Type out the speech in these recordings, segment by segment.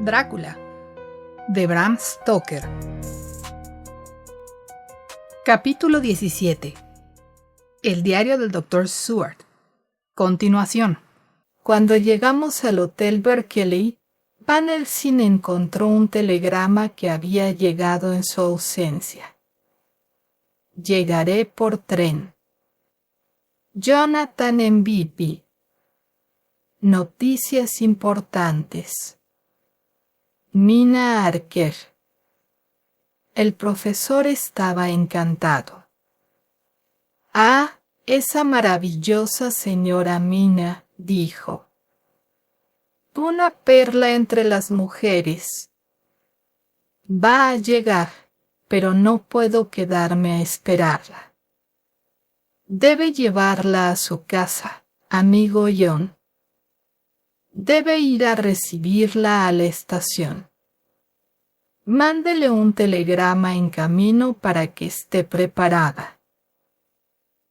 Drácula, de Bram Stoker. Capítulo 17. El diario del Dr. Seward. Continuación. Cuando llegamos al Hotel Berkeley, Van Helsing encontró un telegrama que había llegado en su ausencia. Llegaré por tren. Jonathan MVP. Noticias importantes. Mina Harker. El profesor estaba encantado. «Ah, esa maravillosa señora Mina», dijo. «Una perla entre las mujeres. Va a llegar, pero no puedo quedarme a esperarla. Debe llevarla a su casa, amigo John. Debe ir a recibirla a la estación. Mándele un telegrama en camino para que esté preparada».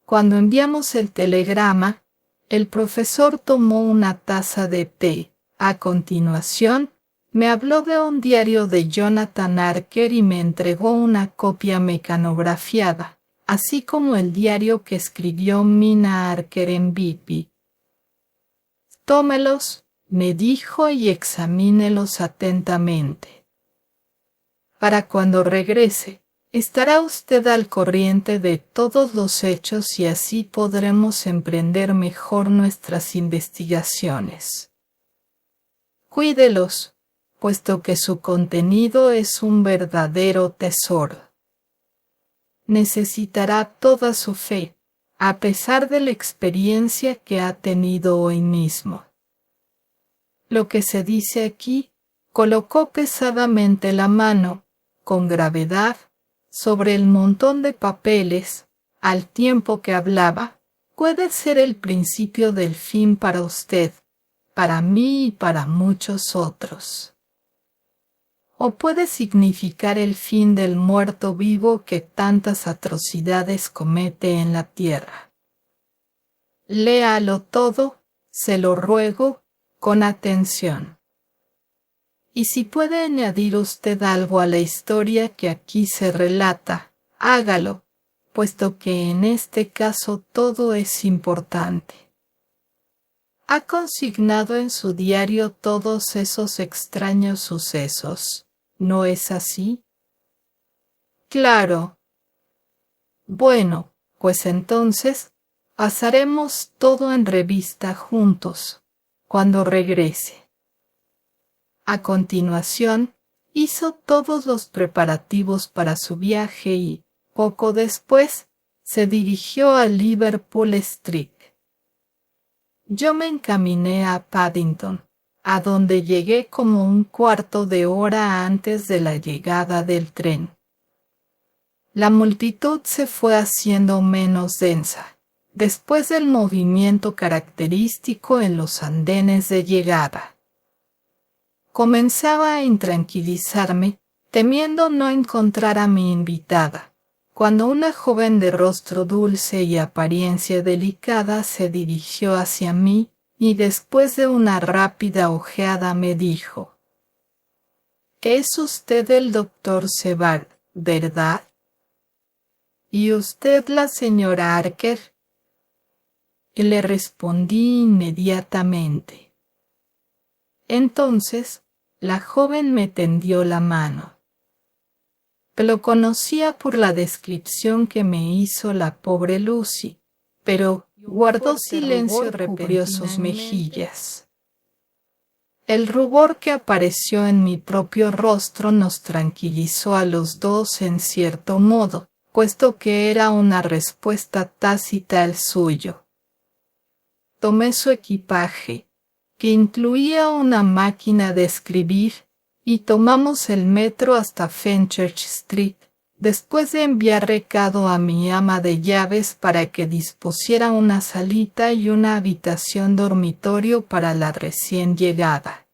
Cuando enviamos el telegrama, el profesor tomó una taza de té. A continuación, me habló de un diario de Jonathan Harker y me entregó una copia mecanografiada, así como el diario que escribió Mina Harker en MVP. «Tómelos», me dijo, «y examínelos atentamente. Para cuando regrese, estará usted al corriente de todos los hechos y así podremos emprender mejor nuestras investigaciones. Cuídelos, puesto que su contenido es un verdadero tesoro. Necesitará toda su fe, a pesar de la experiencia que ha tenido hoy mismo». Lo que se dice aquí, colocó pesadamente la mano, con gravedad, sobre el montón de papeles, al tiempo que hablaba, puede ser el principio del fin para usted, para mí y para muchos otros. O puede significar el fin del muerto vivo que tantas atrocidades comete en la tierra. Léalo todo, se lo ruego, con atención. Y si puede añadir usted algo a la historia que aquí se relata, hágalo, puesto que en este caso todo es importante. ¿Ha consignado en su diario todos esos extraños sucesos? ¿No es así? Claro. Bueno, pues entonces pasaremos todo en revista juntos, cuando regrese. A continuación, hizo todos los preparativos para su viaje y, poco después, se dirigió a Liverpool Street. Yo me encaminé a Paddington, a donde llegué como un cuarto de hora antes de la llegada del tren. La multitud se fue haciendo menos densa, después del movimiento característico en los andenes de llegada. Comenzaba a intranquilizarme, temiendo no encontrar a mi invitada, cuando una joven de rostro dulce y apariencia delicada se dirigió hacia mí y después de una rápida ojeada me dijo: «Es usted el Dr. Seward, ¿verdad? ¿Y usted la señora Harker?» Y le respondí inmediatamente. Entonces, la joven me tendió la mano. Lo conocía por la descripción que me hizo la pobre Lucy, pero guardó silencio y recubrió sus mejillas. El rubor que apareció en mi propio rostro nos tranquilizó a los dos en cierto modo, puesto que era una respuesta tácita al suyo. Tomé su equipaje, que incluía una máquina de escribir, y tomamos el metro hasta Fenchurch Street, después de enviar recado a mi ama de llaves para que dispusiera una salita y una habitación dormitorio para la recién llegada.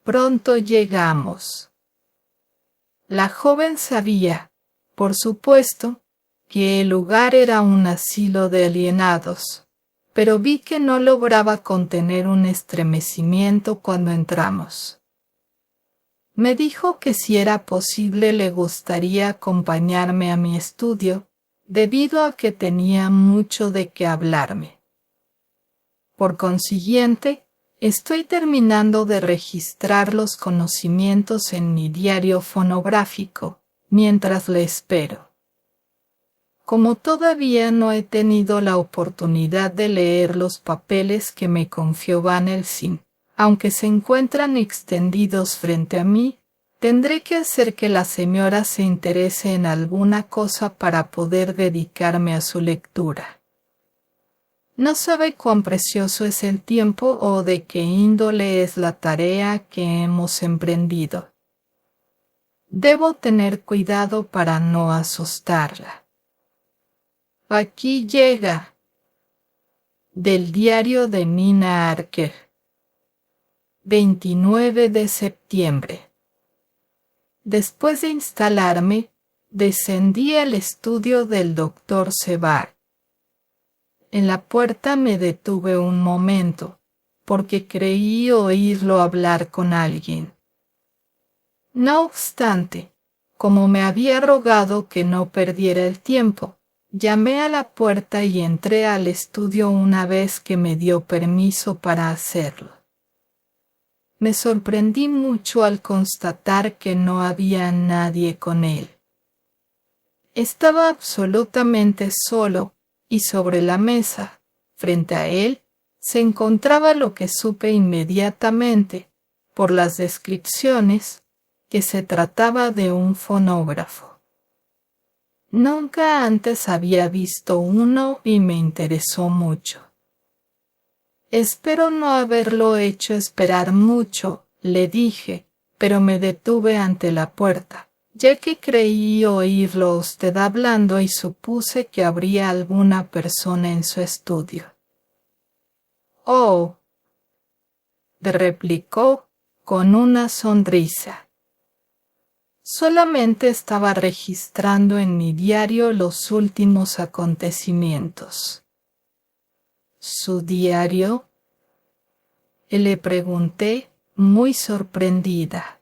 Pronto llegamos. La joven sabía, por supuesto, que el lugar era un asilo de alienados, pero vi que no lograba contener un estremecimiento cuando entramos. Me dijo que si era posible le gustaría acompañarme a mi estudio, debido a que tenía mucho de qué hablarme. Por consiguiente, estoy terminando de registrar los conocimientos en mi diario fonográfico, mientras le espero. Como todavía no he tenido la oportunidad de leer los papeles que me confió Van Helsing, aunque se encuentran extendidos frente a mí, tendré que hacer que la señora se interese en alguna cosa para poder dedicarme a su lectura. No sabe cuán precioso es el tiempo o de qué índole es la tarea que hemos emprendido. Debo tener cuidado para no asustarla. Aquí llega. Del diario de Nina Archer. 29 de septiembre. Después de instalarme, descendí al estudio del doctor Sevard. En la puerta me detuve un momento, porque creí oírlo hablar con alguien. No obstante, como me había rogado que no perdiera el tiempo, llamé a la puerta y entré al estudio una vez que me dio permiso para hacerlo. Me sorprendí mucho al constatar que no había nadie con él. Estaba absolutamente solo y sobre la mesa, frente a él, se encontraba lo que supe inmediatamente, por las descripciones, que se trataba de un fonógrafo. Nunca antes había visto uno y me interesó mucho. Espero no haberlo hecho esperar mucho, le dije, pero me detuve ante la puerta, ya que creí oírlo a usted hablando y supuse que habría alguna persona en su estudio. Oh, replicó con una sonrisa. Solamente estaba registrando en mi diario los últimos acontecimientos. ¿Su diario? Le pregunté, muy sorprendida.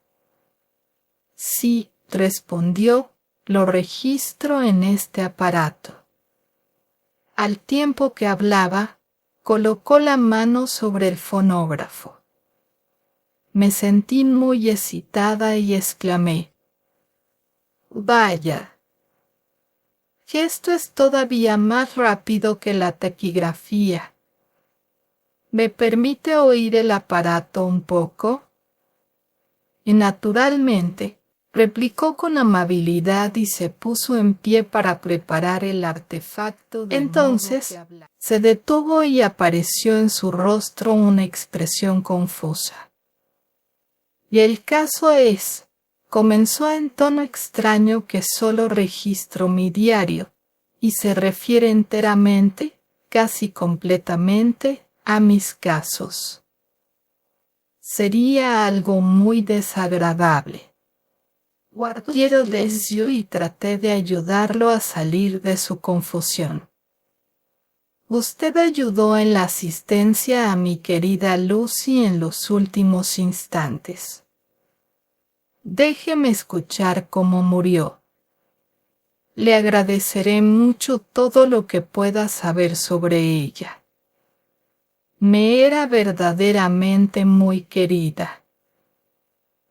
Sí, respondió, lo registro en este aparato. Al tiempo que hablaba, colocó la mano sobre el fonógrafo. Me sentí muy excitada y exclamé: «Vaya, esto es todavía más rápido que la taquigrafía. ¿Me permite oír el aparato un poco?» Y naturalmente, replicó con amabilidad y se puso en pie para preparar el artefacto. Entonces, se detuvo y apareció en su rostro una expresión confusa. «Y el caso es», comenzó en tono extraño, «que solo registro mi diario, y se refiere enteramente, casi completamente, a mis casos. Sería algo muy desagradable». Guardé silencio y traté de ayudarlo a salir de su confusión. «Usted ayudó en la asistencia a mi querida Lucy en los últimos instantes. Déjeme escuchar cómo murió. Le agradeceré mucho todo lo que pueda saber sobre ella. Me era verdaderamente muy querida».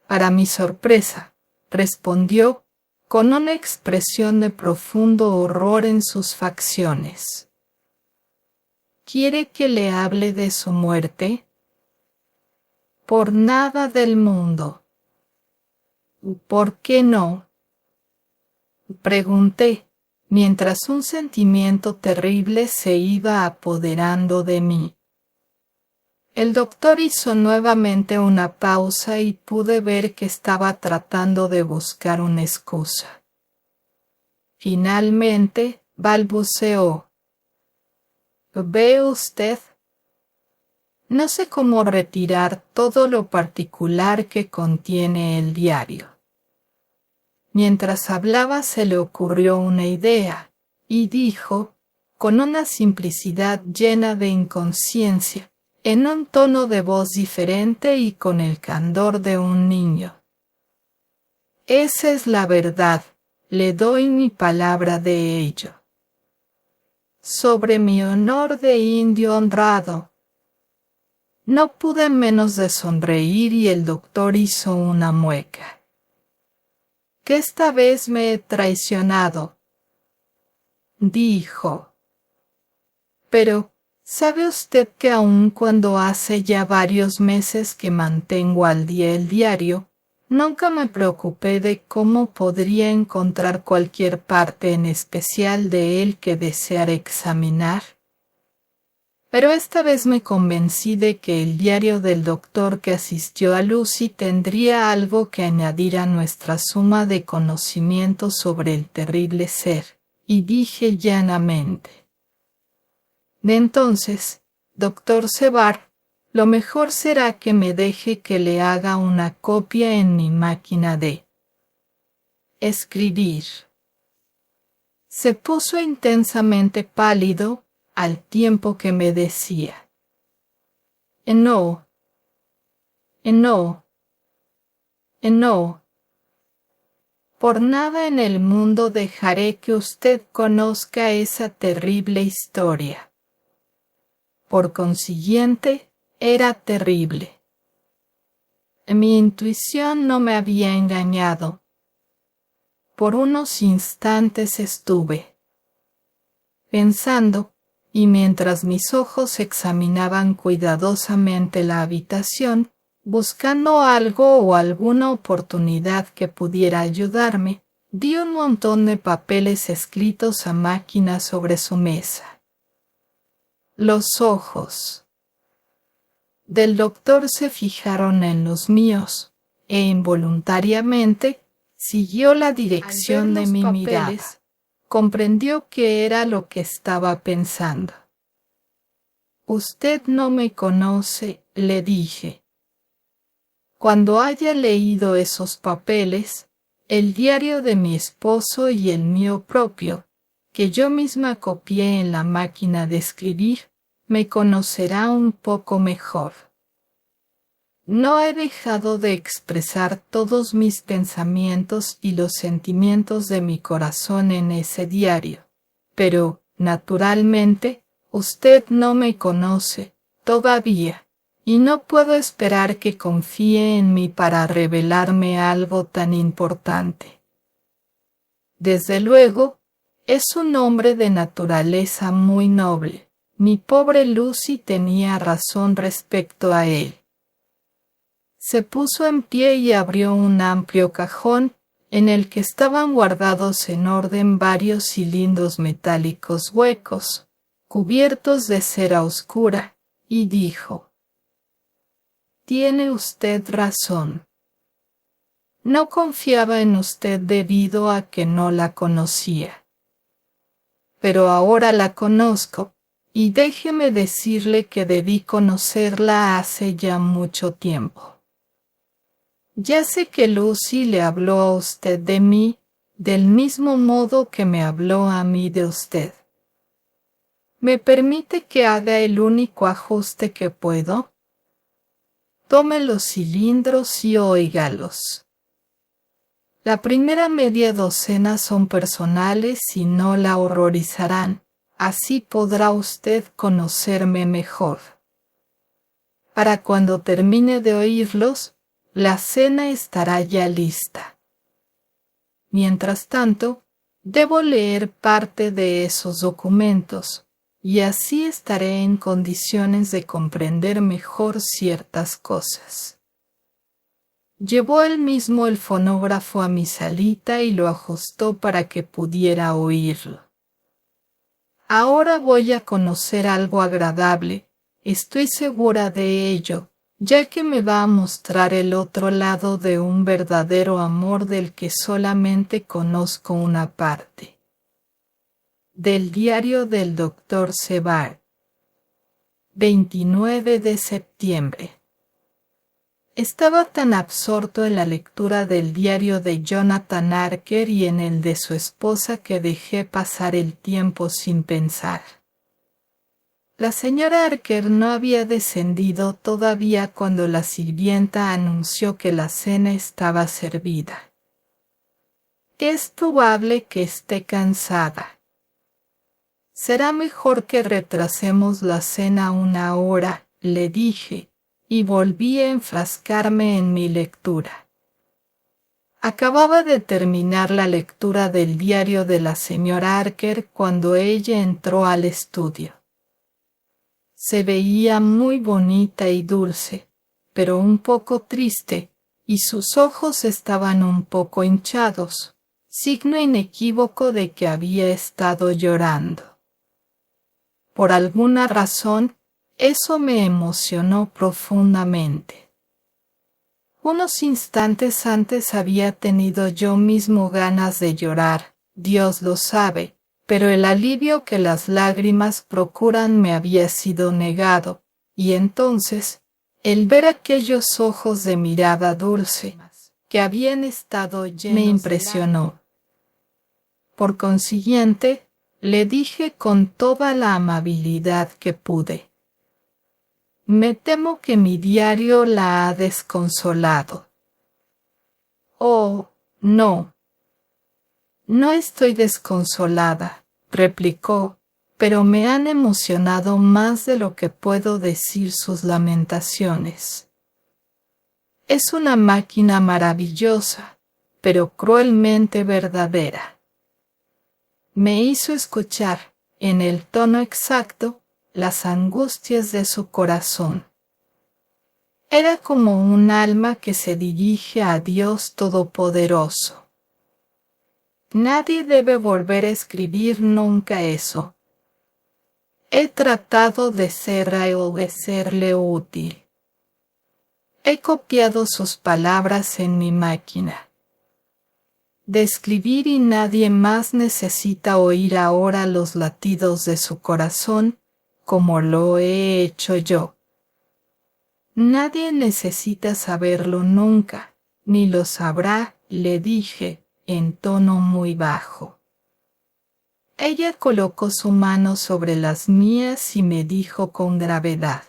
Para mi sorpresa, respondió con una expresión de profundo horror en sus facciones. «¿Quiere que le hable de su muerte?» «Por nada del mundo». «¿Por qué no?», pregunté, mientras un sentimiento terrible se iba apoderando de mí. El doctor hizo nuevamente una pausa y pude ver que estaba tratando de buscar una excusa. Finalmente, balbuceó: «¿Ve usted? No sé cómo retirar todo lo particular que contiene el diario». Mientras hablaba se le ocurrió una idea, y dijo, con una simplicidad llena de inconsciencia, en un tono de voz diferente y con el candor de un niño: Esa es la verdad, le doy mi palabra de ello. Sobre mi honor de indio honrado. No pude menos de sonreír y el doctor hizo una mueca. Que esta vez me he traicionado, dijo. Pero, ¿sabe usted que aun cuando hace ya varios meses que mantengo al día el diario, nunca me preocupé de cómo podría encontrar cualquier parte en especial de él que deseara examinar? Pero esta vez me convencí de que el diario del doctor que asistió a Lucy tendría algo que añadir a nuestra suma de conocimientos sobre el terrible ser, y dije llanamente: de entonces, doctor Sevar, lo mejor será que me deje que le haga una copia en mi máquina de escribir. Se puso intensamente pálido al tiempo que me decía: no, por nada en el mundo dejaré que usted conozca esa terrible historia. Por consiguiente, era terrible. Mi intuición no me había engañado. Por unos instantes estuve pensando, y mientras mis ojos examinaban cuidadosamente la habitación, buscando algo o alguna oportunidad que pudiera ayudarme, di un montón de papeles escritos a máquina sobre su mesa. Los ojos del doctor se fijaron en los míos, e involuntariamente siguió la dirección de mi mirada. Comprendió qué era lo que estaba pensando. Usted no me conoce, le dije. Cuando haya leído esos papeles, el diario de mi esposo y el mío propio, que yo misma copié en la máquina de escribir, me conocerá un poco mejor. No he dejado de expresar todos mis pensamientos y los sentimientos de mi corazón en ese diario, pero, naturalmente, usted no me conoce todavía, y no puedo esperar que confíe en mí para revelarme algo tan importante. Desde luego, es un hombre de naturaleza muy noble. Mi pobre Lucy tenía razón respecto a él. Se puso en pie y abrió un amplio cajón, en el que estaban guardados en orden varios cilindros metálicos huecos, cubiertos de cera oscura, y dijo: «Tiene usted razón. No confiaba en usted debido a que no la conocía. Pero ahora la conozco, y déjeme decirle que debí conocerla hace ya mucho tiempo. Ya sé que Lucy le habló a usted de mí, del mismo modo que me habló a mí de usted. ¿Me permite que haga el único ajuste que puedo? Tome los cilindros y óigalos. La primera media docena son personales y no la horrorizarán. Así podrá usted conocerme mejor. Para cuando termine de oírlos, la cena estará ya lista. Mientras tanto, debo leer parte de esos documentos, y así estaré en condiciones de comprender mejor ciertas cosas». Llevó él mismo el fonógrafo a mi salita y lo ajustó para que pudiera oírlo. Ahora voy a conocer algo agradable, estoy segura de ello, ya que me va a mostrar el otro lado de un verdadero amor del que solamente conozco una parte. Del diario del Dr. Sevar, 29 de septiembre. Estaba tan absorto en la lectura del diario de Jonathan Arker y en el de su esposa que dejé pasar el tiempo sin pensar. La señora Arker no había descendido todavía cuando la sirvienta anunció que la cena estaba servida. Es probable que esté cansada. Será mejor que retrasemos la cena 1 hora, le dije, y volví a enfrascarme en mi lectura. Acababa de terminar la lectura del diario de la señora Archer cuando ella entró al estudio. Se veía muy bonita y dulce, pero un poco triste, y sus ojos estaban un poco hinchados, signo inequívoco de que había estado llorando. Por alguna razón, eso me emocionó profundamente. Unos instantes antes había tenido yo mismo ganas de llorar, Dios lo sabe, pero el alivio que las lágrimas procuran me había sido negado, y entonces, el ver aquellos ojos de mirada dulce, que habían estado llenos, me impresionó. Por consiguiente, le dije con toda la amabilidad que pude: me temo que mi diario la ha desconsolado. Oh, no. No estoy desconsolada, replicó, pero me han emocionado más de lo que puedo decir sus lamentaciones. Es una máquina maravillosa, pero cruelmente verdadera. Me hizo escuchar, en el tono exacto, las angustias de su corazón. Era como un alma que se dirige a Dios Todopoderoso. Nadie debe volver a escribir nunca eso. He tratado de serle útil. He copiado sus palabras en mi máquina de escribir y nadie más necesita oír ahora los latidos de su corazón como lo he hecho yo. Nadie necesita saberlo nunca, ni lo sabrá, le dije, en tono muy bajo. Ella colocó su mano sobre las mías y me dijo con gravedad: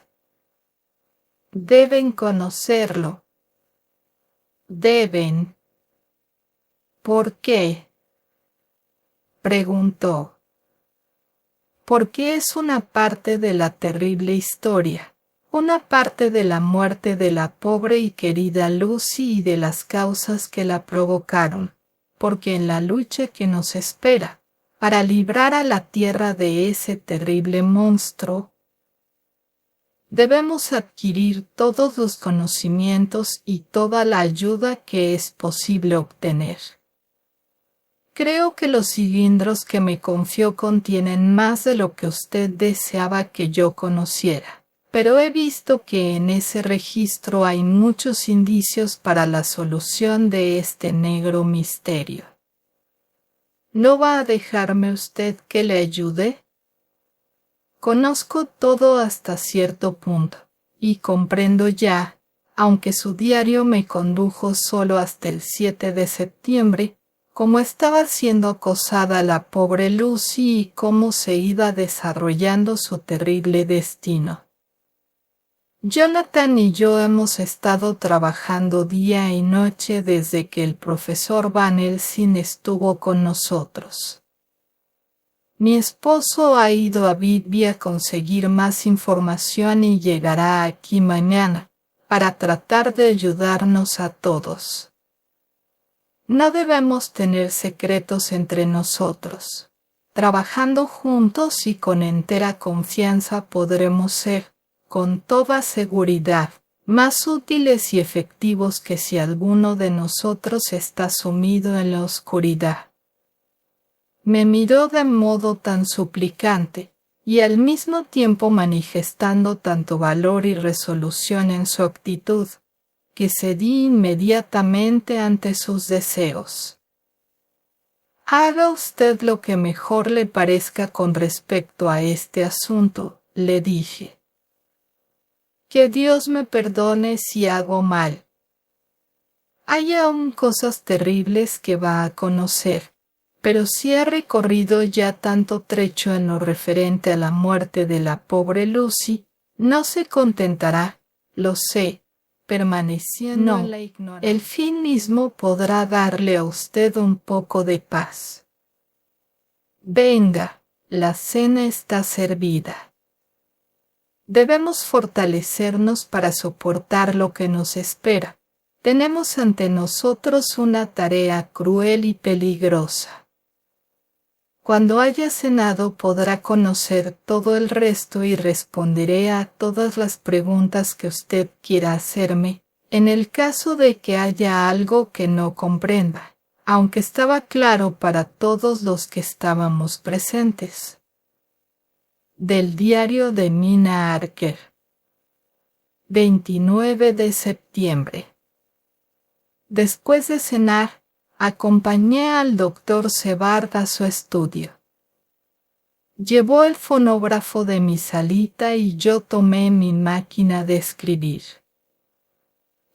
deben conocerlo. Deben. ¿Por qué?, preguntó. Porque es una parte de la terrible historia, una parte de la muerte de la pobre y querida Lucy y de las causas que la provocaron, porque en la lucha que nos espera, para librar a la tierra de ese terrible monstruo, debemos adquirir todos los conocimientos y toda la ayuda que es posible obtener. Creo que los cilindros que me confió contienen más de lo que usted deseaba que yo conociera, pero he visto que en ese registro hay muchos indicios para la solución de este negro misterio. ¿No va a dejarme usted que le ayude? Conozco todo hasta cierto punto, y comprendo ya, aunque su diario me condujo solo hasta el 7 de septiembre, cómo estaba siendo acosada la pobre Lucy y cómo se iba desarrollando su terrible destino. Jonathan y yo hemos estado trabajando día y noche desde que el profesor Van Helsing estuvo con nosotros. Mi esposo ha ido a Whitby a conseguir más información y llegará aquí mañana para tratar de ayudarnos a todos. No debemos tener secretos entre nosotros. Trabajando juntos y con entera confianza podremos ser, con toda seguridad, más útiles y efectivos que si alguno de nosotros está sumido en la oscuridad. Me miró de modo tan suplicante, y al mismo tiempo manifestando tanto valor y resolución en su actitud, que cedí inmediatamente ante sus deseos. Haga usted lo que mejor le parezca con respecto a este asunto, le dije. Que Dios me perdone si hago mal. Hay aún cosas terribles que va a conocer, pero si ha recorrido ya tanto trecho en lo referente a la muerte de la pobre Lucy, no se contentará, lo sé, permaneciendo en la ignorancia. El fin mismo podrá darle a usted un poco de paz. Venga, la cena está servida. Debemos fortalecernos para soportar lo que nos espera. Tenemos ante nosotros una tarea cruel y peligrosa. Cuando haya cenado podrá conocer todo el resto y responderé a todas las preguntas que usted quiera hacerme, en el caso de que haya algo que no comprenda, aunque estaba claro para todos los que estábamos presentes. Del diario de Mina Archer, 29 de septiembre. Después de cenar, acompañé al doctor Sebard a su estudio. Llevó el fonógrafo de mi salita y yo tomé mi máquina de escribir.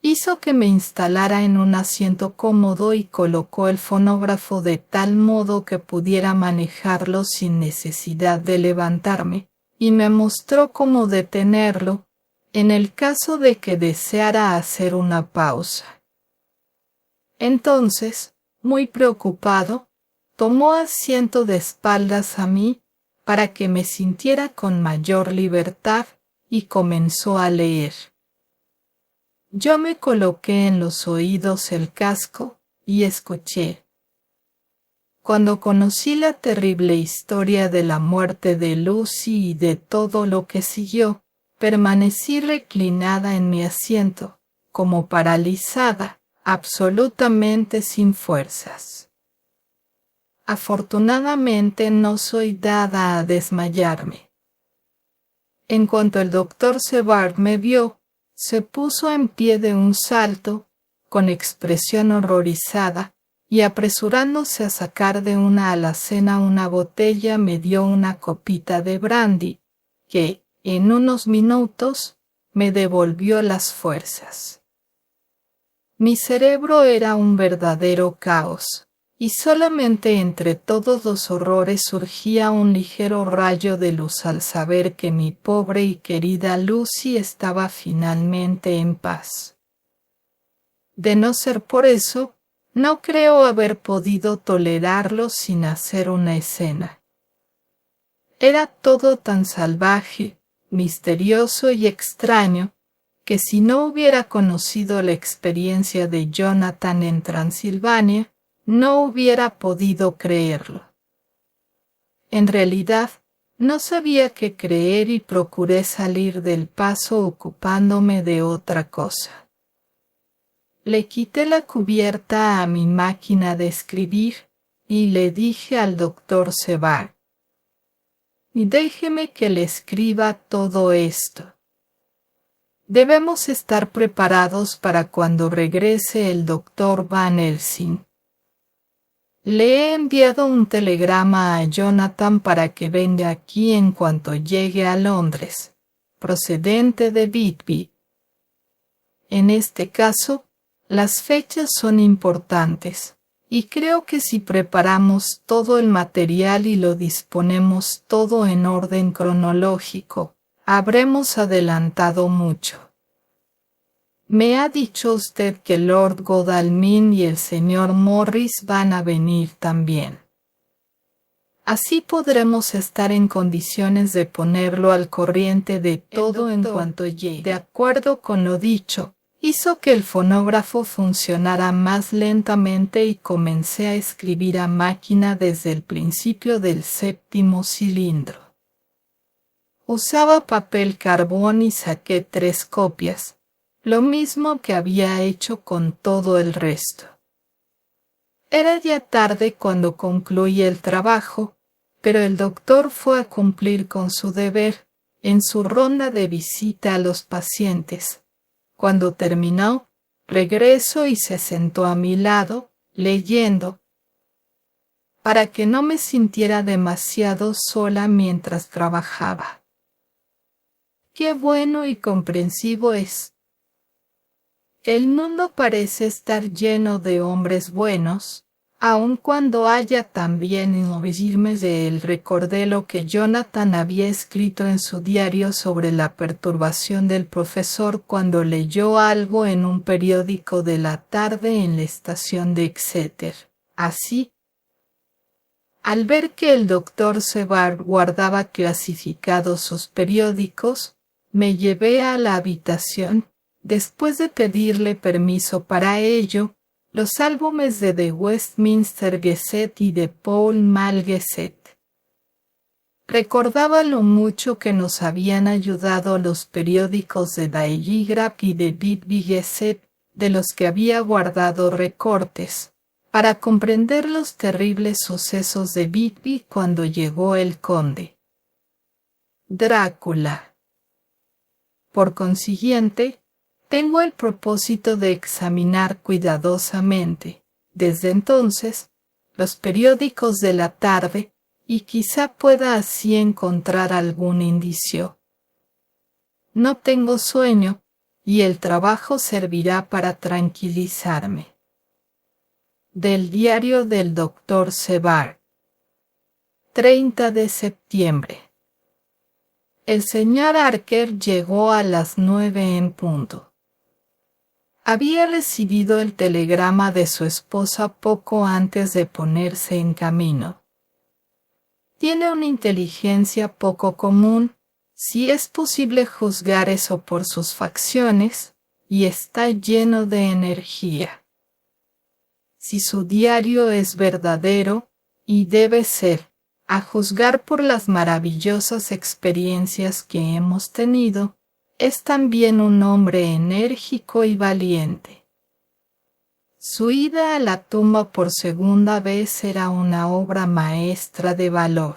Hizo que me instalara en un asiento cómodo y colocó el fonógrafo de tal modo que pudiera manejarlo sin necesidad de levantarme, y me mostró cómo detenerlo en el caso de que deseara hacer una pausa. Entonces, muy preocupado, tomó asiento de espaldas a mí para que me sintiera con mayor libertad y comenzó a leer. Yo me coloqué en los oídos el casco y escuché. Cuando conocí la terrible historia de la muerte de Lucy y de todo lo que siguió, permanecí reclinada en mi asiento, como paralizada, absolutamente sin fuerzas. Afortunadamente no soy dada a desmayarme. En cuanto el doctor Sebard me vio, se puso en pie de un salto, con expresión horrorizada, y apresurándose a sacar de una alacena una botella me dio una copita de brandy, que, en unos minutos, me devolvió las fuerzas. Mi cerebro era un verdadero caos, y solamente entre todos los horrores surgía un ligero rayo de luz al saber que mi pobre y querida Lucy estaba finalmente en paz. De no ser por eso, no creo haber podido tolerarlo sin hacer una escena. Era todo tan salvaje, misterioso y extraño, que si no hubiera conocido la experiencia de Jonathan en Transilvania, no hubiera podido creerlo. En realidad, no sabía qué creer y procuré salir del paso ocupándome de otra cosa. Le quité la cubierta a mi máquina de escribir y le dije al doctor Sebard: «Déjeme que le escriba todo esto. Debemos estar preparados para cuando regrese el doctor Van Helsing. Le he enviado un telegrama a Jonathan para que venga aquí en cuanto llegue a Londres, procedente de Whitby. En este caso, las fechas son importantes, y creo que si preparamos todo el material y lo disponemos todo en orden cronológico, habremos adelantado mucho. Me ha dicho usted que Lord Godalming y el señor Morris van a venir también. Así podremos estar en condiciones de ponerlo al corriente de todo en cuanto llegue». De acuerdo con lo dicho, hizo que el fonógrafo funcionara más lentamente y comencé a escribir a máquina desde el principio del 7º cilindro. Usaba papel carbón y saqué 3 copias, lo mismo que había hecho con todo el resto. Era ya tarde cuando concluí el trabajo, pero el doctor fue a cumplir con su deber en su ronda de visita a los pacientes. Cuando terminó, regresó y se sentó a mi lado, leyendo, para que no me sintiera demasiado sola mientras trabajaba. Qué bueno y comprensivo es. El mundo parece estar lleno de hombres buenos, Aun cuando haya también en oírme de él, recordé lo que Jonathan había escrito en su diario sobre la perturbación del profesor cuando leyó algo en un periódico de la tarde en la estación de Exeter. Así, al ver que el doctor Sevard guardaba clasificados sus periódicos, me llevé a la habitación, después de pedirle permiso para ello, los álbumes de The Westminster Gazette y de Pall Mall Gazette. Recordaba lo mucho que nos habían ayudado los periódicos de Daily Graph y de Whitby Gazette, de los que había guardado recortes, para comprender los terribles sucesos de Whitby cuando llegó el conde Drácula. Por consiguiente, tengo el propósito de examinar cuidadosamente, desde entonces, los periódicos de la tarde y quizá pueda así encontrar algún indicio. No tengo sueño y el trabajo servirá para tranquilizarme. Del diario del Dr. Sevard. 30 de septiembre. El señor Harker llegó a las 9 en punto. Había recibido el telegrama de su esposa poco antes de ponerse en camino. Tiene una inteligencia poco común, si es posible juzgar eso por sus facciones, y está lleno de energía. Si su diario es verdadero, y debe ser, a juzgar por las maravillosas experiencias que hemos tenido, es también un hombre enérgico y valiente. Su ida a la tumba por segunda vez era una obra maestra de valor.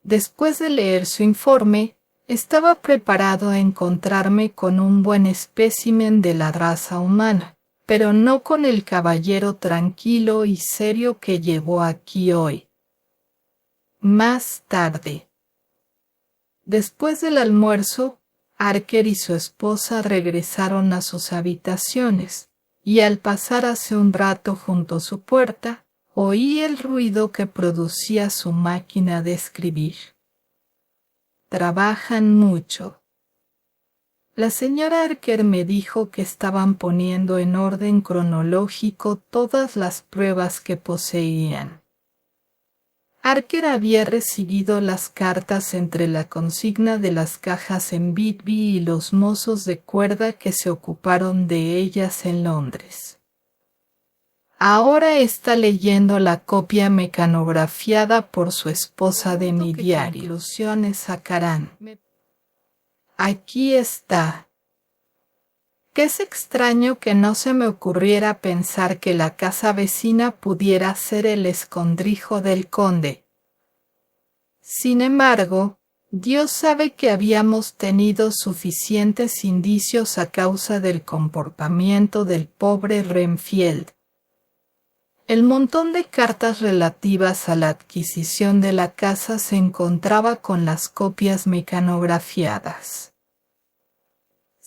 Después de leer su informe, estaba preparado a encontrarme con un buen espécimen de la raza humana, pero no con el caballero tranquilo y serio que llevó aquí hoy. Más tarde. Después del almuerzo, Harker y su esposa regresaron a sus habitaciones, y al pasar hace un rato junto a su puerta, oí el ruido que producía su máquina de escribir. Trabajan mucho. La señora Harker me dijo que estaban poniendo en orden cronológico todas las pruebas que poseían. Harker había recibido las cartas entre la consigna de las cajas en Whitby y los mozos de cuerda que se ocuparon de ellas en Londres. Ahora está leyendo la copia mecanografiada por su esposa de mi diario. ¿Qué conclusiones sacarán? Aquí está. Que es extraño que no se me ocurriera pensar que la casa vecina pudiera ser el escondrijo del conde. Sin embargo, Dios sabe que habíamos tenido suficientes indicios a causa del comportamiento del pobre Renfield. El montón de cartas relativas a la adquisición de la casa se encontraba con las copias mecanografiadas.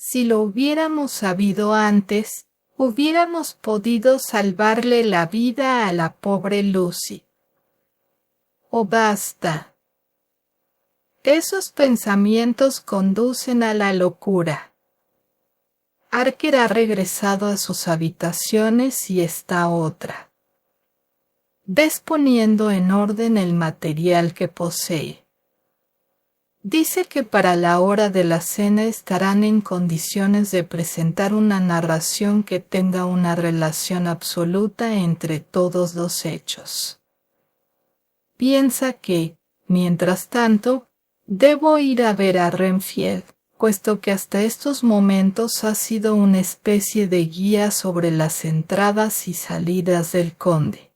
Si lo hubiéramos sabido antes, hubiéramos podido salvarle la vida a la pobre Lucy. Oh, basta. Esos pensamientos conducen a la locura. Harker ha regresado a sus habitaciones y está otra vez poniendo en orden el material que posee. Dice que para la hora de la cena estarán en condiciones de presentar una narración que tenga una relación absoluta entre todos los hechos. Piensa que, mientras tanto, debo ir a ver a Renfield, puesto que hasta estos momentos ha sido una especie de guía sobre las entradas y salidas del conde.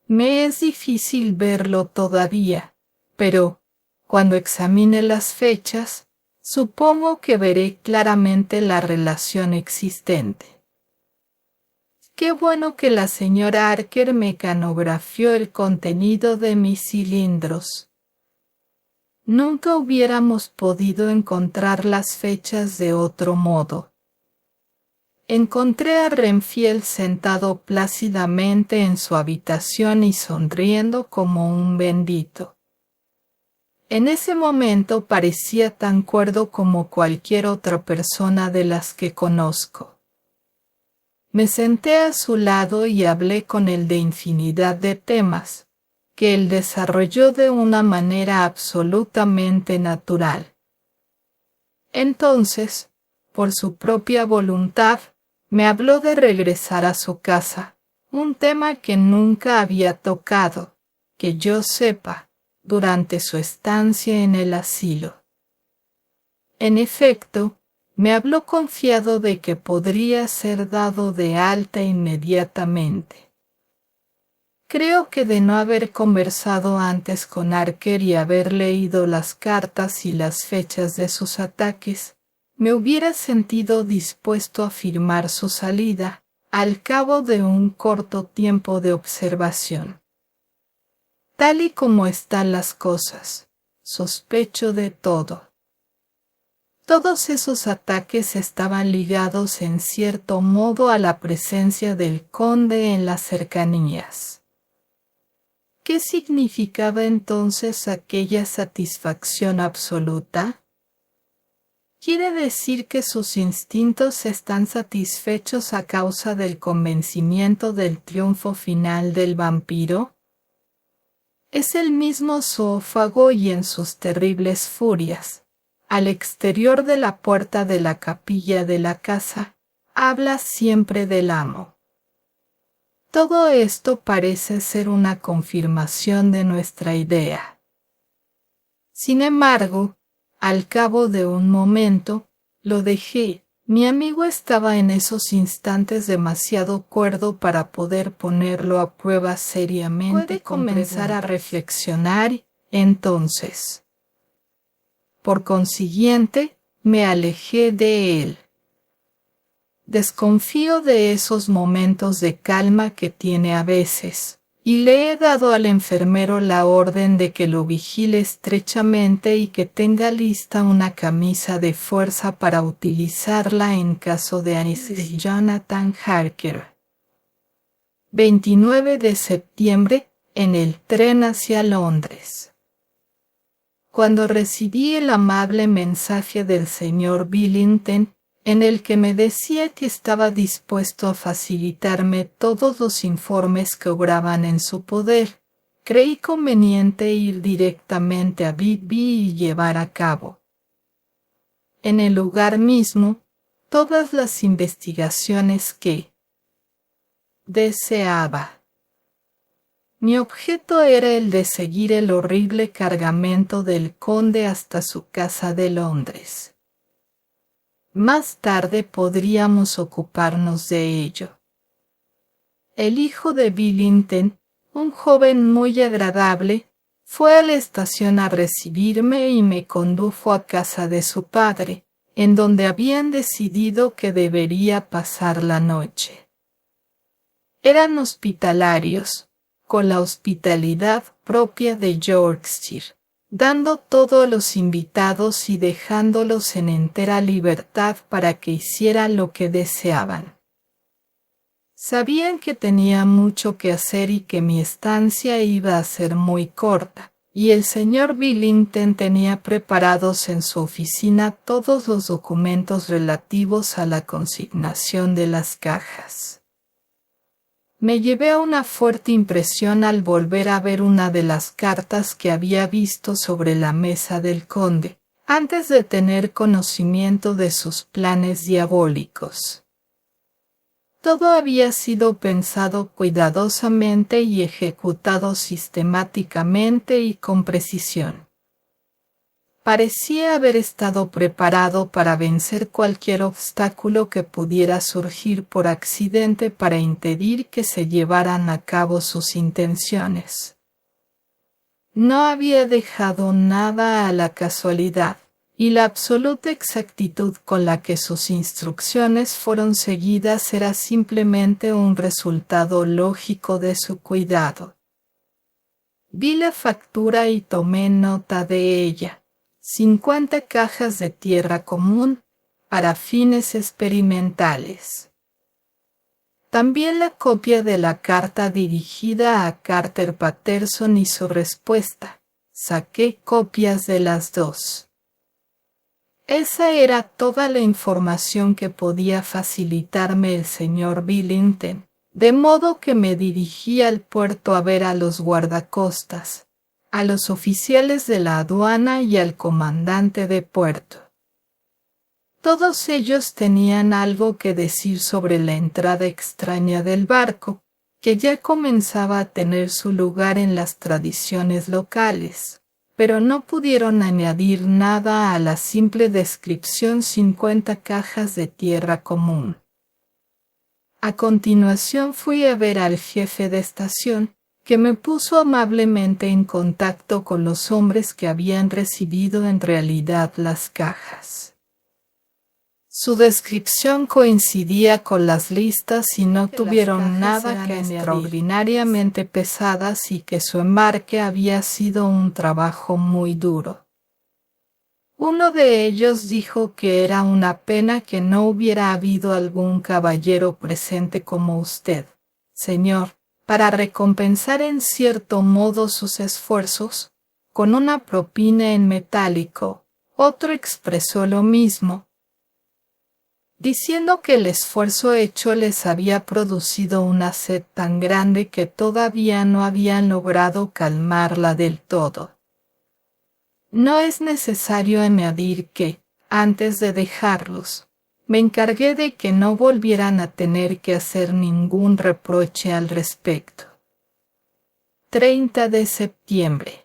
Me es difícil verlo todavía, pero cuando examine las fechas, supongo que veré claramente la relación existente. Qué bueno que la señora Harker mecanografió el contenido de mis cilindros. Nunca hubiéramos podido encontrar las fechas de otro modo. encontré a Renfield sentado plácidamente en su habitación y sonriendo como un bendito. En ese momento parecía tan cuerdo como cualquier otra persona de las que conozco. Me senté a su lado y hablé con él de infinidad de temas, que él desarrolló de una manera absolutamente natural. Entonces, por su propia voluntad, me habló de regresar a su casa, un tema que nunca había tocado, que yo sepa, durante su estancia en el asilo. En efecto, me habló confiado de que podría ser dado de alta inmediatamente. Creo que de no haber conversado antes con Archer y haber leído las cartas y las fechas de sus ataques, me hubiera sentido dispuesto a firmar su salida al cabo de un corto tiempo de observación. Tal y como están las cosas, sospecho de todo. Todos esos ataques estaban ligados en cierto modo a la presencia del conde en las cercanías. ¿Qué significaba entonces aquella satisfacción absoluta? ¿Quiere decir que sus instintos están satisfechos a causa del convencimiento del triunfo final del vampiro? Es el mismo zoófago y en sus terribles furias, al exterior de la puerta de la capilla de la casa, habla siempre del amo. Todo esto parece ser una confirmación de nuestra idea. Sin embargo, al cabo de un momento, lo dejé. Mi amigo estaba en esos instantes demasiado cuerdo para poder ponerlo a prueba seriamente. Puede comenzar a reflexionar, entonces. Por consiguiente, me alejé de él. Desconfío de esos momentos de calma que tiene a veces, y le he dado al enfermero la orden de que lo vigile estrechamente y que tenga lista una camisa de fuerza para utilizarla en caso de anestesia. Jonathan Harker. 29 de septiembre, en el tren hacia Londres. Cuando recibí el amable mensaje del señor Billington, en el que me decía que estaba dispuesto a facilitarme todos los informes que obraban en su poder, creí conveniente ir directamente a Whitby y llevar a cabo, en el lugar mismo, todas las investigaciones que deseaba. Mi objeto era el de seguir el horrible cargamento del conde hasta su casa de Londres. Más tarde podríamos ocuparnos de ello. El hijo de Billington, un joven muy agradable, fue a la estación a recibirme y me condujo a casa de su padre, en donde habían decidido que debería pasar la noche. Eran hospitalarios, con la hospitalidad propia de Yorkshire, dando todo a los invitados y dejándolos en entera libertad para que hicieran lo que deseaban. Sabían que tenía mucho que hacer y que mi estancia iba a ser muy corta, y el señor Billington tenía preparados en su oficina todos los documentos relativos a la consignación de las cajas. Me llevé una fuerte impresión al volver a ver una de las cartas que había visto sobre la mesa del conde, antes de tener conocimiento de sus planes diabólicos. Todo había sido pensado cuidadosamente y ejecutado sistemáticamente y con precisión. Parecía haber estado preparado para vencer cualquier obstáculo que pudiera surgir por accidente para impedir que se llevaran a cabo sus intenciones. No había dejado nada a la casualidad, y la absoluta exactitud con la que sus instrucciones fueron seguidas era simplemente un resultado lógico de su cuidado. Vi la factura y tomé nota de ella. 50 cajas de tierra común para fines experimentales. También la copia de la carta dirigida a Carter Patterson y su respuesta. Saqué copias de las dos. Esa era toda la información que podía facilitarme el señor Billington, de modo que me dirigí al puerto a ver a los guardacostas, a los oficiales de la aduana y al comandante de puerto. Todos ellos tenían algo que decir sobre la entrada extraña del barco, que ya comenzaba a tener su lugar en las tradiciones locales, pero no pudieron añadir nada a la simple descripción 50 cajas de tierra común. A continuación fui a ver al jefe de estación, que me puso amablemente en contacto con los hombres que habían recibido en realidad las cajas. Su descripción coincidía con las listas y no tuvieron nada que añadir, extraordinariamente pesadas y que su embarque había sido un trabajo muy duro. Uno de ellos dijo que era una pena que no hubiera habido algún caballero presente como usted, señor, para recompensar en cierto modo sus esfuerzos, con una propina en metálico. Otro expresó lo mismo, diciendo que el esfuerzo hecho les había producido una sed tan grande que todavía no habían logrado calmarla del todo. No es necesario añadir que, antes de dejarlos, me encargué de que no volvieran a tener que hacer ningún reproche al respecto. 30 de septiembre.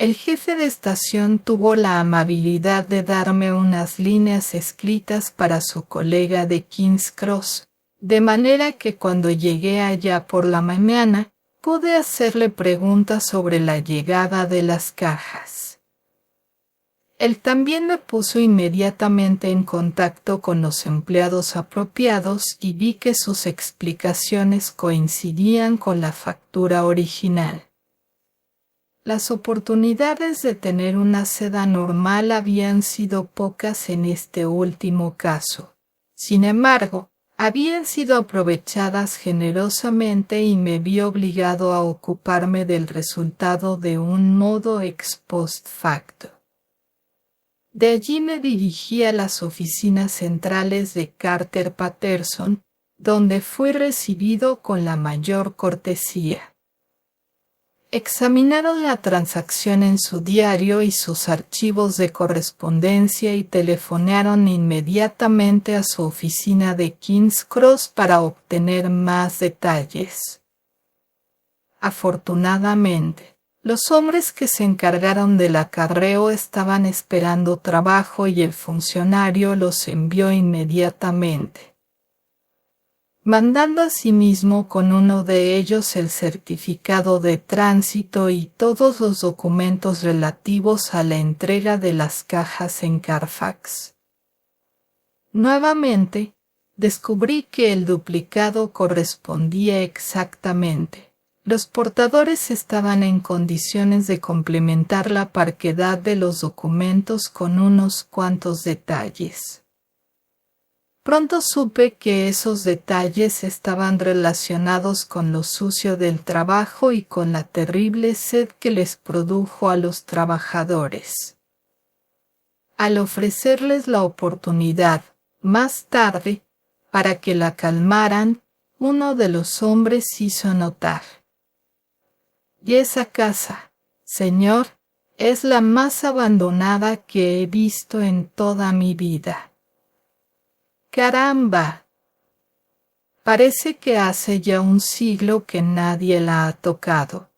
El jefe de estación tuvo la amabilidad de darme unas líneas escritas para su colega de King's Cross, de manera que cuando llegué allá por la mañana, pude hacerle preguntas sobre la llegada de las cajas. Él también me puso inmediatamente en contacto con los empleados apropiados y vi que sus explicaciones coincidían con la factura original. Las oportunidades de tener una seda normal habían sido pocas en este último caso. Sin embargo, habían sido aprovechadas generosamente y me vi obligado a ocuparme del resultado de un modo ex post facto. De allí me dirigí a las oficinas centrales de Carter Patterson, donde fui recibido con la mayor cortesía. Examinaron la transacción en su diario y sus archivos de correspondencia y telefonearon inmediatamente a su oficina de King's Cross para obtener más detalles. Afortunadamente, los hombres que se encargaron del acarreo estaban esperando trabajo y el funcionario los envió inmediatamente, mandando asimismo con uno de ellos el certificado de tránsito y todos los documentos relativos a la entrega de las cajas en Carfax. Nuevamente, descubrí que el duplicado correspondía exactamente. Los portadores estaban en condiciones de complementar la parquedad de los documentos con unos cuantos detalles. Pronto supe que esos detalles estaban relacionados con lo sucio del trabajo y con la terrible sed que les produjo a los trabajadores. Al ofrecerles la oportunidad, más tarde, para que la calmaran, uno de los hombres hizo notar: «Y esa casa, señor, es la más abandonada que he visto en toda mi vida». ¡Caramba! Parece que hace ya un siglo que nadie la ha tocado.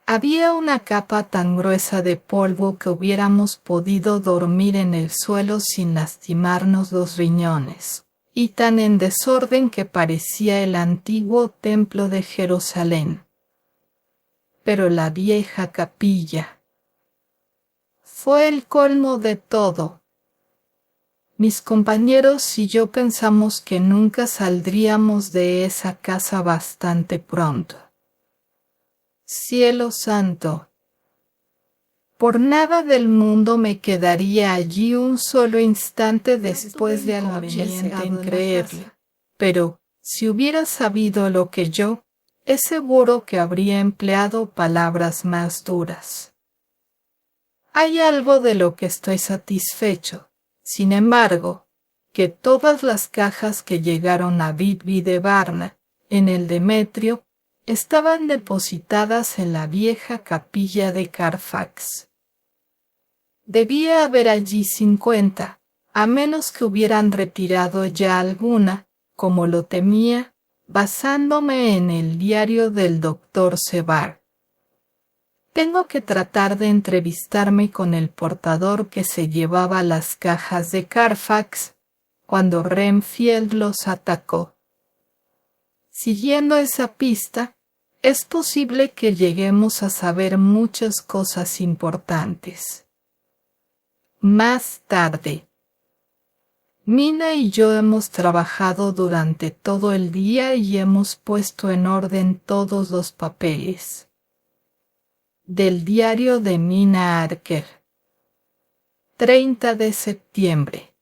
Había una capa tan gruesa de polvo que hubiéramos podido dormir en el suelo sin lastimarnos los riñones, y tan en desorden que parecía el antiguo templo de Jerusalén. Pero la vieja capilla fue el colmo de todo. Mis compañeros y yo pensamos que nunca saldríamos de esa casa bastante pronto. Cielo santo, por nada del mundo me quedaría allí un solo instante después de anochecer en creerle. pero, si hubiera sabido lo que yo, es seguro que habría empleado palabras más duras. Hay algo de lo que estoy satisfecho, sin embargo, que todas las cajas que llegaron a Whitby de Varna, en el Demetrio, estaban depositadas en la vieja capilla de Carfax. Debía haber allí 50, a menos que hubieran retirado ya alguna, como lo temía, basándome en el diario del Dr. Sevard. Tengo que tratar de entrevistarme con el portador que se llevaba las cajas de Carfax cuando Renfield los atacó. Siguiendo esa pista, es posible que lleguemos a saber muchas cosas importantes. Más tarde. Mina y yo hemos trabajado durante todo el día y hemos puesto en orden todos los papeles. Del diario de Mina Archer. 30 de septiembre.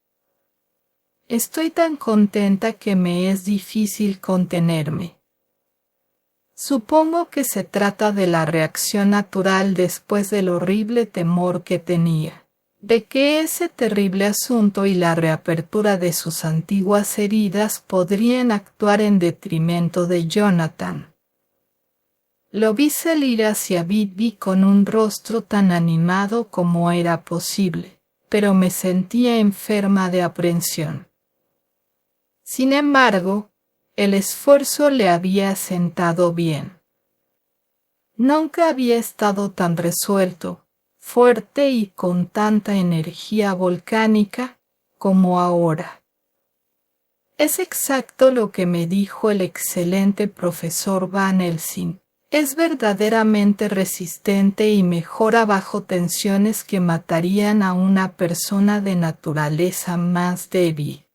Estoy tan contenta que me es difícil contenerme. Supongo que se trata de la reacción natural después del horrible temor que tenía, de que ese terrible asunto y la reapertura de sus antiguas heridas podrían actuar en detrimento de Jonathan. Lo vi salir hacia Whitby con un rostro tan animado como era posible, pero me sentía enferma de aprensión. Sin embargo, el esfuerzo le había sentado bien. Nunca había estado tan resuelto, fuerte y con tanta energía volcánica como ahora. Es exacto lo que me dijo el excelente profesor Van Helsing. Es verdaderamente resistente y mejora bajo tensiones que matarían a una persona de naturaleza más débil.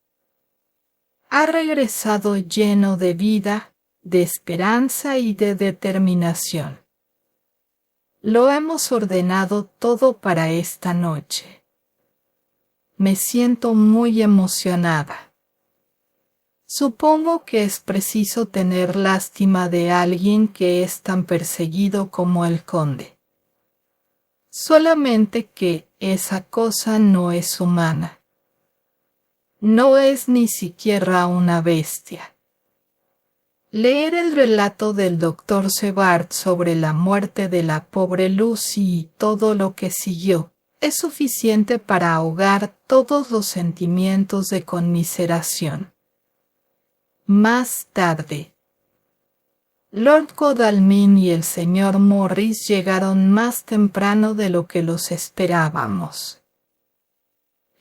Ha regresado lleno de vida, de esperanza y de determinación. Lo hemos ordenado todo para esta noche. Me siento muy emocionada. Supongo que es preciso tener lástima de alguien que es tan perseguido como el conde. Solamente que esa cosa no es humana. No es ni siquiera una bestia. Leer el relato del Dr. Sevard sobre la muerte de la pobre Lucy y todo lo que siguió es suficiente para ahogar todos los sentimientos de conmiseración. Más tarde. Lord Godalming y el señor Morris llegaron más temprano de lo que los esperábamos.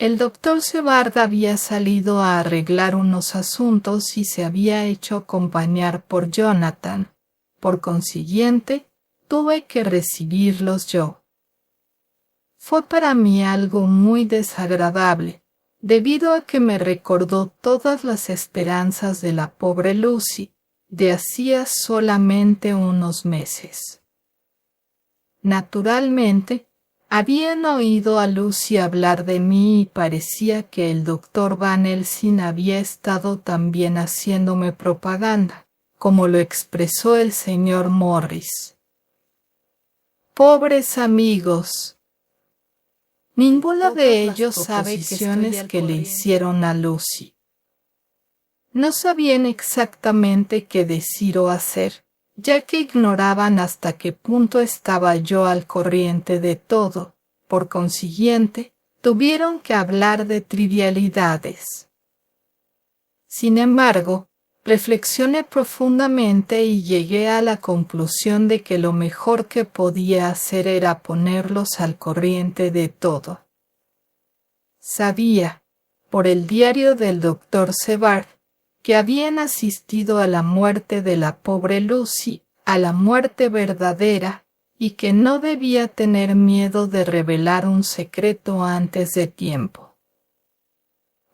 El doctor Sevard había salido a arreglar unos asuntos y se había hecho acompañar por Jonathan. Por consiguiente, tuve que recibirlos yo. Fue para mí algo muy desagradable, debido a que me recordó todas las esperanzas de la pobre Lucy, de hacía solamente unos meses. Naturalmente, habían oído a Lucy hablar de mí y parecía que el doctor Van Helsing había estado también haciéndome propaganda, como lo expresó el señor Morris. Pobres amigos. Ninguno de ellos sabe que le hicieron a Lucy. No sabían exactamente qué decir o hacer, ya que ignoraban hasta qué punto estaba yo al corriente de todo. Por consiguiente, tuvieron que hablar de trivialidades. Sin embargo, reflexioné profundamente y llegué a la conclusión de que lo mejor que podía hacer era ponerlos al corriente de todo. Sabía, por el diario del Dr. Sevard, que habían asistido a la muerte de la pobre Lucy, a la muerte verdadera, y que no debía tener miedo de revelar un secreto antes de tiempo.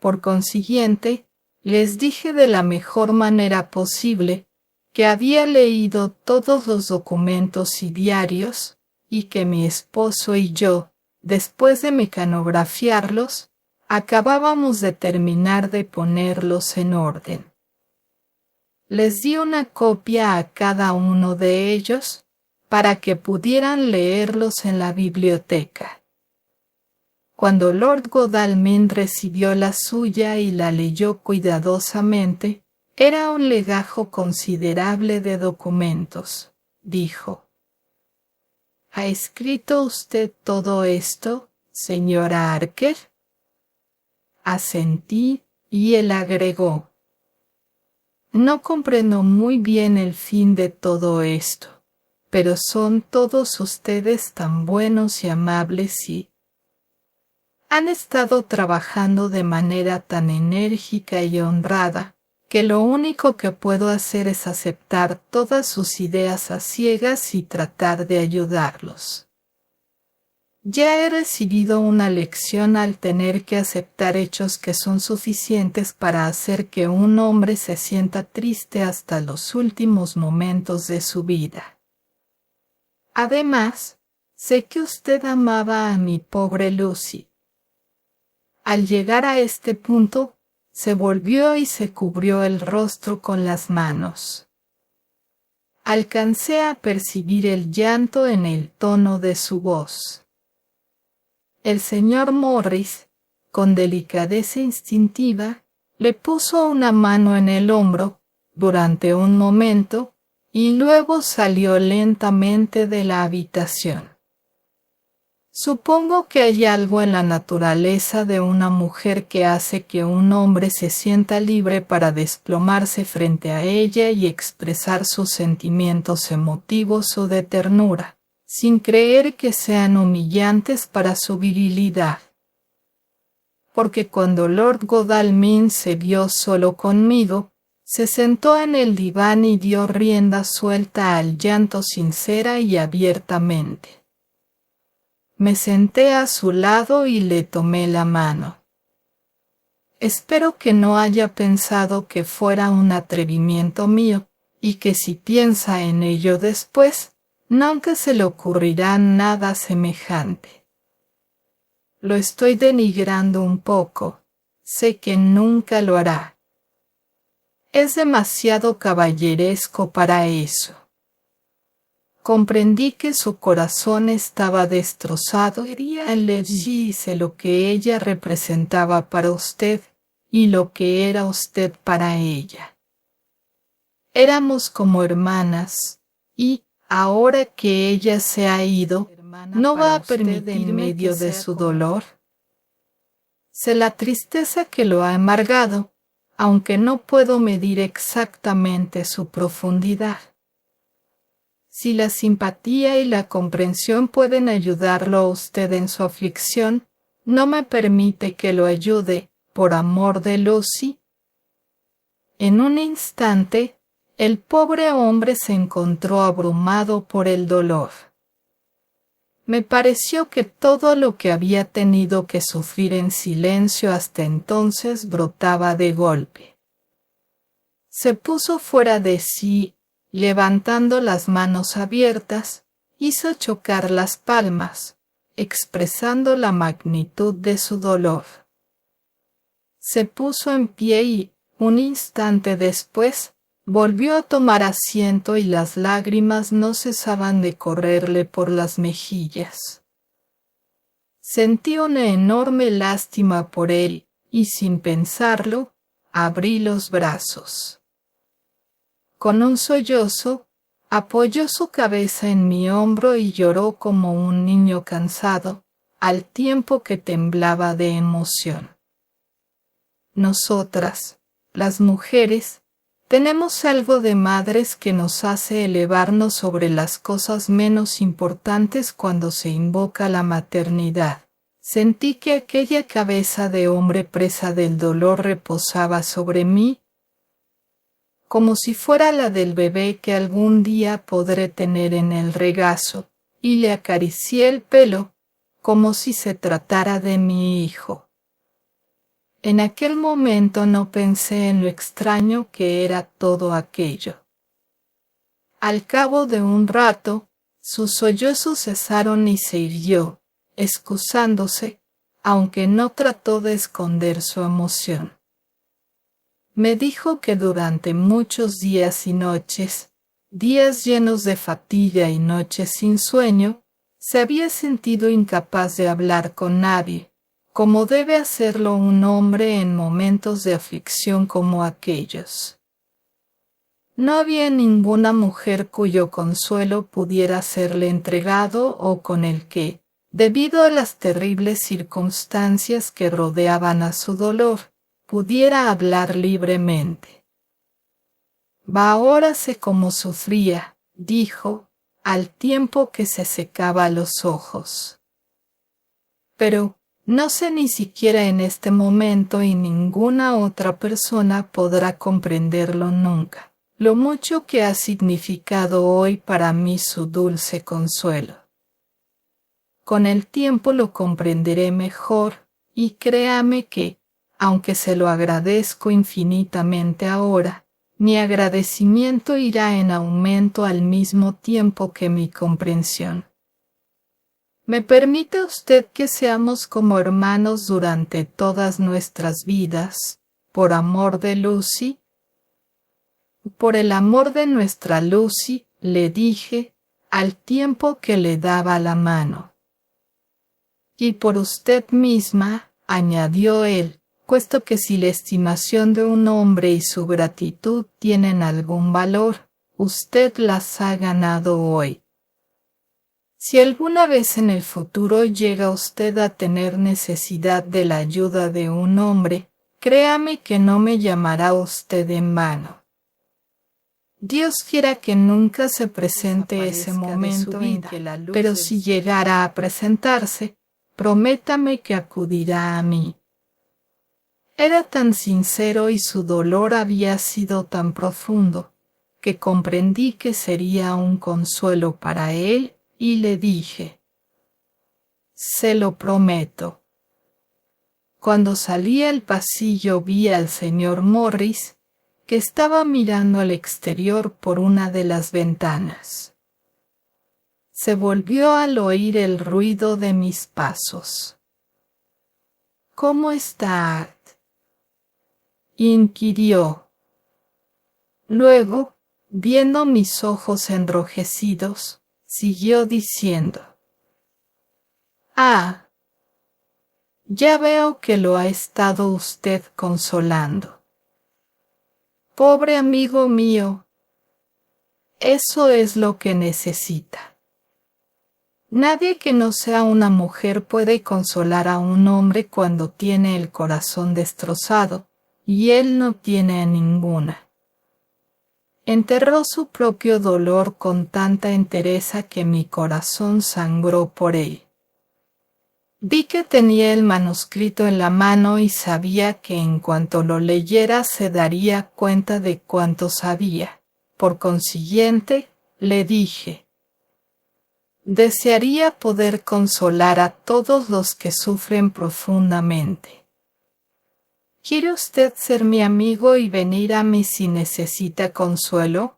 Por consiguiente, les dije de la mejor manera posible que había leído todos los documentos y diarios y que mi esposo y yo, después de mecanografiarlos, acabábamos de terminar de ponerlos en orden. Les di una copia a cada uno de ellos para que pudieran leerlos en la biblioteca. Cuando Lord Godalming recibió la suya y la leyó cuidadosamente, era un legajo considerable de documentos, dijo. ¿Ha escrito usted todo esto, señora Archer? Asentí y él agregó. No comprendo muy bien el fin de todo esto, pero son todos ustedes tan buenos y amables y han estado trabajando de manera tan enérgica y honrada que lo único que puedo hacer es aceptar todas sus ideas a ciegas y tratar de ayudarlos. Ya he recibido una lección al tener que aceptar hechos que son suficientes para hacer que un hombre se sienta triste hasta los últimos momentos de su vida. Además, sé que usted amaba a mi pobre Lucy. Al llegar a este punto, se volvió y se cubrió el rostro con las manos. Alcancé a percibir el llanto en el tono de su voz. El señor Morris, con delicadeza instintiva, le puso una mano en el hombro durante un momento y luego salió lentamente de la habitación. Supongo que hay algo en la naturaleza de una mujer que hace que un hombre se sienta libre para desplomarse frente a ella y expresar sus sentimientos emotivos o de ternura, sin creer que sean humillantes para su virilidad. Porque cuando Lord Godalming se vio solo conmigo, se sentó en el diván y dio rienda suelta al llanto sincera y abiertamente. Me senté a su lado y le tomé la mano. Espero que no haya pensado que fuera un atrevimiento mío, y que si piensa en ello después, nunca se le ocurrirá nada semejante. Lo estoy denigrando un poco. Sé que nunca lo hará. Es demasiado caballeresco para eso. Comprendí que su corazón estaba destrozado y le dije lo que ella representaba para usted y lo que era usted para ella. Éramos como hermanas y, ahora que ella se ha ido, ¿no va a permitirme en medio de su dolor? Sé la tristeza que lo ha amargado, aunque no puedo medir exactamente su profundidad. Si la simpatía y la comprensión pueden ayudarlo a usted en su aflicción, ¿no me permite que lo ayude por amor de Lucy? En un instante, el pobre hombre se encontró abrumado por el dolor. Me pareció que todo lo que había tenido que sufrir en silencio hasta entonces brotaba de golpe. Se puso fuera de sí. Levantando las manos abiertas, hizo chocar las palmas, expresando la magnitud de su dolor. Se puso en pie y, un instante después, volvió a tomar asiento y las lágrimas no cesaban de correrle por las mejillas. Sentí una enorme lástima por él y, sin pensarlo, abrí los brazos. Con un sollozo, apoyó su cabeza en mi hombro y lloró como un niño cansado, al tiempo que temblaba de emoción. Nosotras, las mujeres, tenemos algo de madres que nos hace elevarnos sobre las cosas menos importantes cuando se invoca la maternidad. Sentí que aquella cabeza de hombre presa del dolor reposaba sobre mí, como si fuera la del bebé que algún día podré tener en el regazo, y le acaricié el pelo, como si se tratara de mi hijo. En aquel momento no pensé en lo extraño que era todo aquello. Al cabo de un rato, sus sollozos cesaron y se irguió, excusándose, aunque no trató de esconder su emoción. Me dijo que durante muchos días y noches, días llenos de fatiga y noches sin sueño, se había sentido incapaz de hablar con nadie, como debe hacerlo un hombre en momentos de aflicción como aquellos. No había ninguna mujer cuyo consuelo pudiera serle entregado o con el que, debido a las terribles circunstancias que rodeaban a su dolor, pudiera hablar libremente. Ahora sé cómo sufría, dijo, al tiempo que se secaba los ojos. Pero no sé ni siquiera en este momento y ninguna otra persona podrá comprenderlo nunca, lo mucho que ha significado hoy para mí su dulce consuelo. Con el tiempo lo comprenderé mejor y créame que, aunque se lo agradezco infinitamente ahora, mi agradecimiento irá en aumento al mismo tiempo que mi comprensión. ¿Me permite usted que seamos como hermanos durante todas nuestras vidas, por amor de Lucy? Por el amor de nuestra Lucy, le dije, al tiempo que le daba la mano. Y por usted misma, añadió él, puesto que si la estimación de un hombre y su gratitud tienen algún valor, usted las ha ganado hoy. Si alguna vez en el futuro llega usted a tener necesidad de la ayuda de un hombre, créame que no me llamará usted en vano. Dios quiera que nunca se presente ese momento en que la luz, pero si llegara a presentarse, prométame que acudirá a mí. Era tan sincero y su dolor había sido tan profundo, que comprendí que sería un consuelo para él y le dije, se lo prometo. Cuando salí al pasillo vi al señor Morris, que estaba mirando al exterior por una de las ventanas. Se volvió al oír el ruido de mis pasos. ¿Cómo está? Inquirió. Luego, viendo mis ojos enrojecidos, siguió diciendo, «Ah, ya veo que lo ha estado usted consolando. Pobre amigo mío, eso es lo que necesita. Nadie que no sea una mujer puede consolar a un hombre cuando tiene el corazón destrozado, y él no tiene ninguna». Enterró su propio dolor con tanta entereza que mi corazón sangró por él. Vi que tenía el manuscrito en la mano y sabía que en cuanto lo leyera se daría cuenta de cuánto sabía. Por consiguiente, le dije, desearía poder consolar a todos los que sufren profundamente. ¿Quiere usted ser mi amigo y venir a mí si necesita consuelo?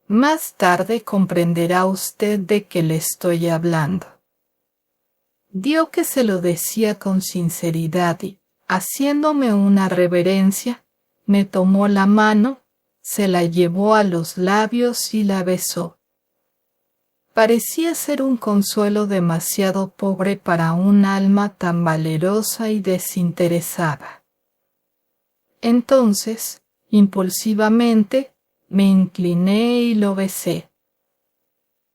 Más tarde comprenderá usted de qué le estoy hablando. Dio que se lo decía con sinceridad y, haciéndome una reverencia, me tomó la mano, se la llevó a los labios y la besó. Parecía ser un consuelo demasiado pobre para un alma tan valerosa y desinteresada. Entonces, impulsivamente, me incliné y lo besé.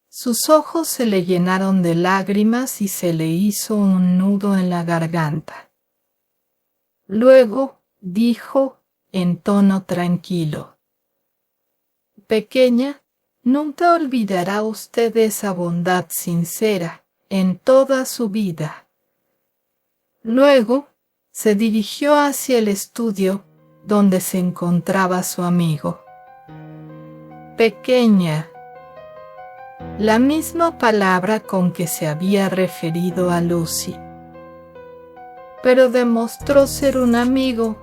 Sus ojos se le llenaron de lágrimas y se le hizo un nudo en la garganta. Luego dijo en tono tranquilo, «Pequeña, nunca olvidará usted esa bondad sincera en toda su vida». Luego se dirigió hacia el estudio donde se encontraba su amigo. «Pequeña», la misma palabra con que se había referido a Lucy. Pero demostró ser un amigo